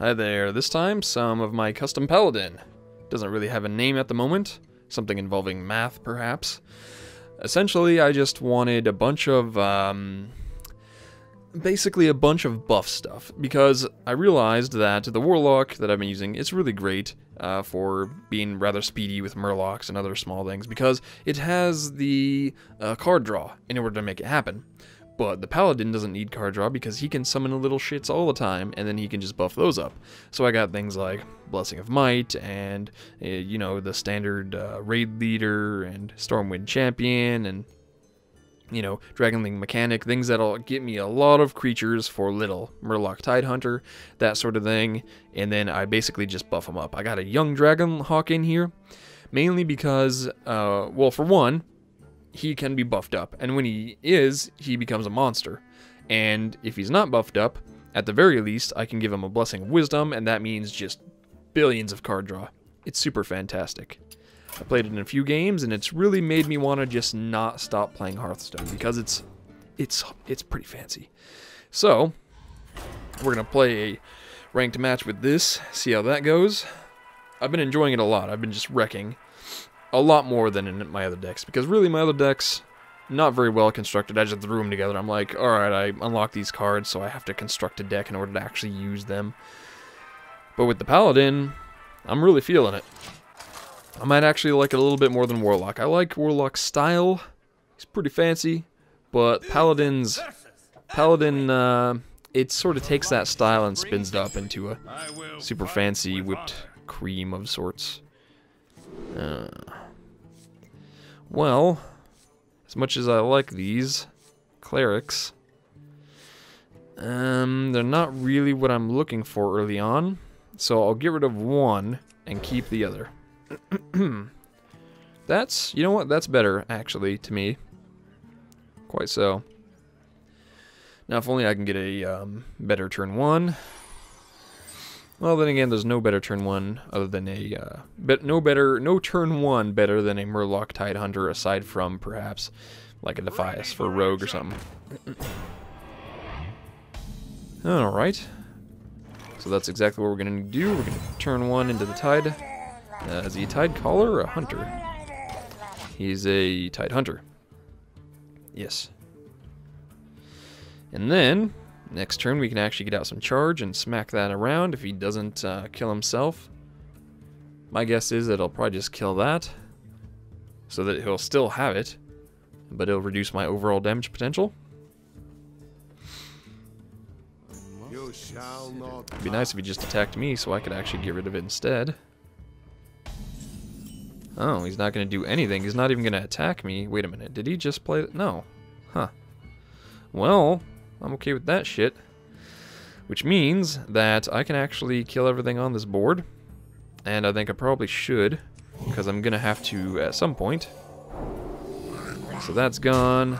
Hi there, this time some of my custom Paladin. Doesn't really have a name at the moment, something involving math perhaps. Essentially I just wanted a bunch of, basically a bunch of buff stuff, because I realized that the Warlock that I've been using is really great for being rather speedy with Murlocs and other small things, because it has the card draw in order to make it happen. But the Paladin doesn't need card draw because he can summon little shits all the time, and then he can just buff those up. So I got things like Blessing of Might, and, you know, the standard Raid Leader, and Stormwind Champion, and, you know, Dragonling Mechanic, things that'll get me a lot of creatures for little. Murloc Tidehunter, that sort of thing, and then I basically just buff them up. I got a young Dragonhawk in here, mainly because, well, for one, he can be buffed up, and when he is, he becomes a monster. And if he's not buffed up, at the very least, I can give him a Blessing of Wisdom, and that means just billions of card draw. It's super fantastic. I played it in a few games, and it's really made me want to just not stop playing Hearthstone, because it's pretty fancy. So, we're going to play a ranked match with this, see how that goes. I've been enjoying it a lot. I've been just wrecking a lot more than in my other decks, because really my other decks, not very well constructed. I just threw them together. I'm like, alright, I unlock these cards, so I have to construct a deck in order to actually use them. But with the Paladin, I'm really feeling it. I might actually like it a little bit more than Warlock. I like Warlock's style. He's pretty fancy, but Paladin, it sort of takes that style and spins it up into a super fancy whipped cream of sorts. Well, as much as I like these clerics, they're not really what I'm looking for early on, so I'll get rid of one and keep the other. That's, you know what, that's better, actually, to me. Quite so. Now, if only I can get a better turn one. Well, then again, there's no better turn one other than a, no turn one better than a Murloc Tidehunter, aside from perhaps like a Defias for a rogue or something. Alright. So that's exactly what we're going to do. We're going to turn one into the Tide. Is he a Tide Caller or a Hunter? He's a Tide Hunter. Yes. And then next turn, we can actually get out some charge and smack that around if he doesn't kill himself. My guess is that I'll probably just kill that, so that he'll still have it, but it'll reduce my overall damage potential. It'd be nice if he just attacked me, so I could actually get rid of it instead. Oh, he's not going to do anything. He's not even going to attack me. Wait a minute, did he just play it? No. Huh. Well, I'm okay with that shit. Which means that I can actually kill everything on this board. And I think I probably should, because I'm going to have to at some point. So that's gone.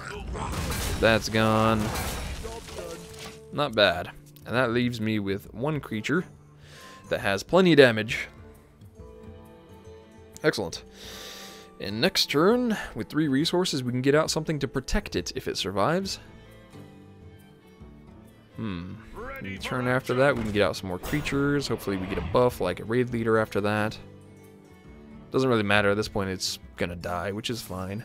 That's gone. Not bad. And that leaves me with one creature that has plenty of damage. Excellent. And next turn, with 3 resources, we can get out something to protect it if it survives. The turn after that, we can get out some more creatures. Hopefully we get a buff like a Raid Leader after that. Doesn't really matter. At this point, it's gonna die, which is fine.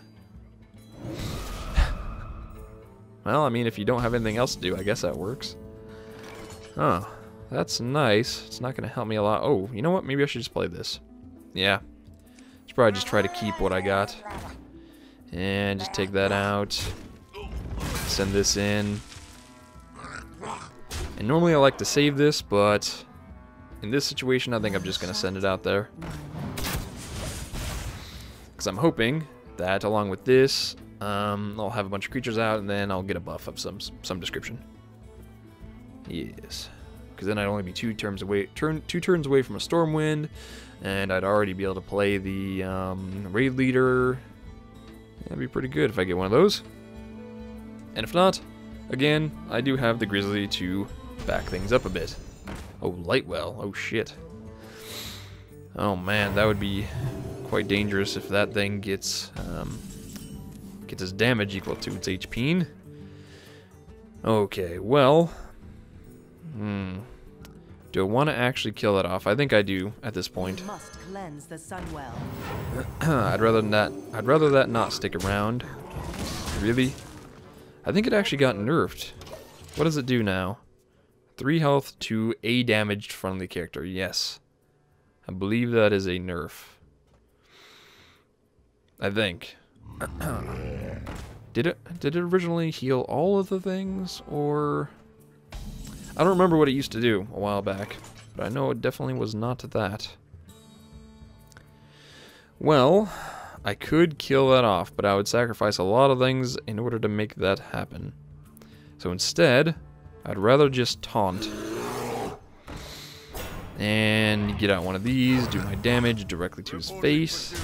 Well, I mean, if you don't have anything else to do, I guess that works. Oh, that's nice. It's not gonna help me a lot. Oh, you know what? Maybe I should just play this. Yeah. Should probably just try to keep what I got. And just take that out. Send this in. And normally I like to save this, but in this situation I think I'm just going to send it out there. Because I'm hoping that along with this, I'll have a bunch of creatures out and then I'll get a buff of some description. Yes. Because then I'd only be two turns away from a Stormwind, and I'd already be able to play the Raid Leader. That'd be pretty good if I get one of those. And if not, again, I do have the Grizzly to back things up a bit. Oh, Lightwell. Oh, shit. Oh, man, that would be quite dangerous if that thing gets its damage equal to its HP. Okay, well... Do I want to actually kill that off? I think I do at this point. Must cleanse the Sunwell. I'd rather that not stick around. Really? I think it actually got nerfed. What does it do now? 3 health to a damaged friendly character. Yes. I believe that is a nerf. I think. Did it originally heal all of the things, or I don't remember what it used to do a while back, but I know it definitely was not that. Well, I could kill that off, but I would sacrifice a lot of things in order to make that happen. So instead, I'd rather just taunt and get out one of these, do my damage directly to his face.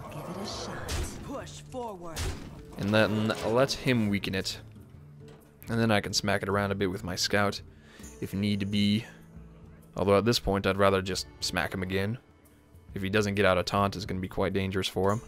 I'll give it a shot. Push forward. And then let him weaken it. And then I can smack it around a bit with my scout, if need to be. Although at this point, I'd rather just smack him again. If he doesn't get out a taunt, it's going to be quite dangerous for him.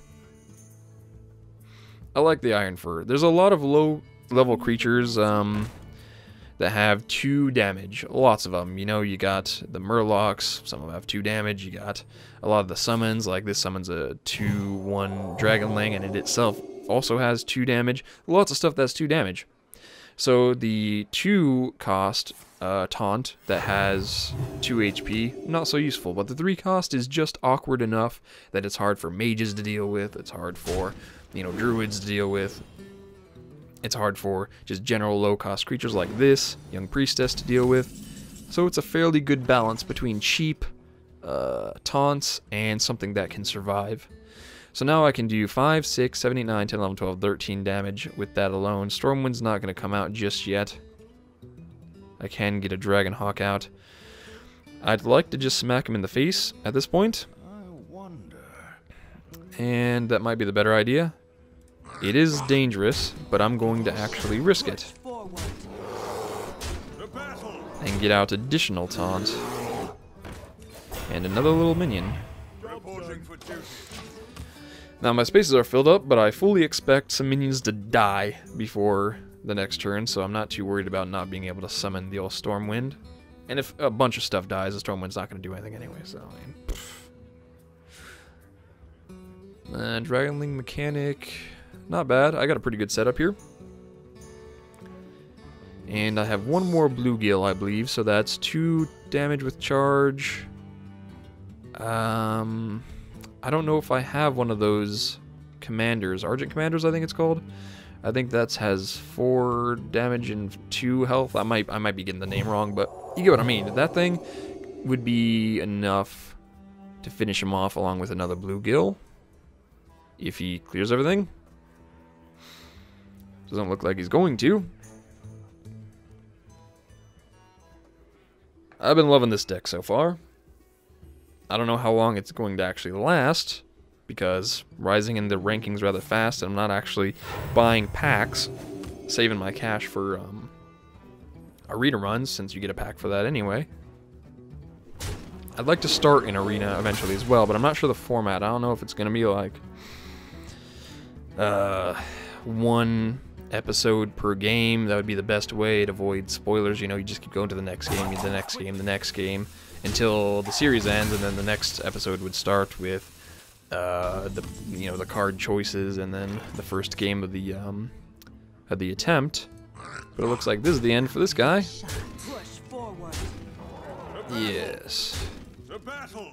I like the Iron Fur. There's a lot of low-level creatures that have 2 damage. Lots of them. You know, you got the Murlocs. Some of them have 2 damage. You got a lot of the summons. Like this summons a 2/1 Dragonling, and it itself also has 2 damage. Lots of stuff that's 2 damage. So the 2 cost taunt that has 2 HP, not so useful, but the 3 cost is just awkward enough that it's hard for mages to deal with, it's hard for, you know, druids to deal with, it's hard for just general low cost creatures like this, young priestess, to deal with. So it's a fairly good balance between cheap taunts and something that can survive. So now I can do 5, 6, 7, 8, 9, 10, 11, 12, 13 damage with that alone. Stormwind's not going to come out just yet. I can get a Dragonhawk out. I'd like to just smack him in the face at this point. I wonder. And that might be the better idea. It is dangerous, but I'm going to actually risk it. And get out additional taunt. And another little minion. Now my spaces are filled up, but I fully expect some minions to die before the next turn, so I'm not too worried about not being able to summon the old Stormwind. And if a bunch of stuff dies, the Stormwind's not going to do anything anyway, so I mean, Dragonling mechanic, not bad. I got a pretty good setup here. And I have 1 more Bluegill, I believe, so that's 2 damage with charge. I don't know if I have one of those commanders, Argent Commanders I think it's called. I think that has 4 damage and 2 health. I might be getting the name wrong, but you get what I mean. That thing would be enough to finish him off along with another Bluegill. If he clears everything. Doesn't look like he's going to. I've been loving this deck so far. I don't know how long it's going to actually last, because rising in the rankings rather fast, and I'm not actually buying packs, saving my cash for arena runs, since you get a pack for that anyway. I'd like to start in arena eventually as well, but I'm not sure the format. I don't know if it's going to be like 1 episode per game. That would be the best way to avoid spoilers. You know, you just keep going to the next game, the next game, the next game, until the series ends, and then the next episode would start with the card choices, and then the first game of the attempt. But it looks like this is the end for this guy. Yes.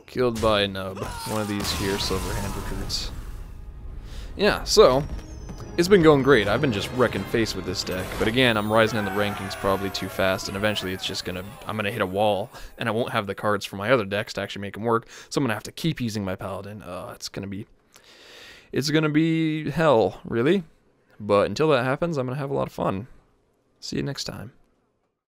Killed by a nub. One of these here Silverhand recruits. Yeah, so it's been going great. I've been just wrecking face with this deck. But again, I'm rising in the rankings probably too fast, and eventually it's just I'm gonna hit a wall, and I won't have the cards for my other decks to actually make them work. So I'm gonna have to keep using my Paladin. It's gonna be hell, really. But until that happens, I'm gonna have a lot of fun. See you next time.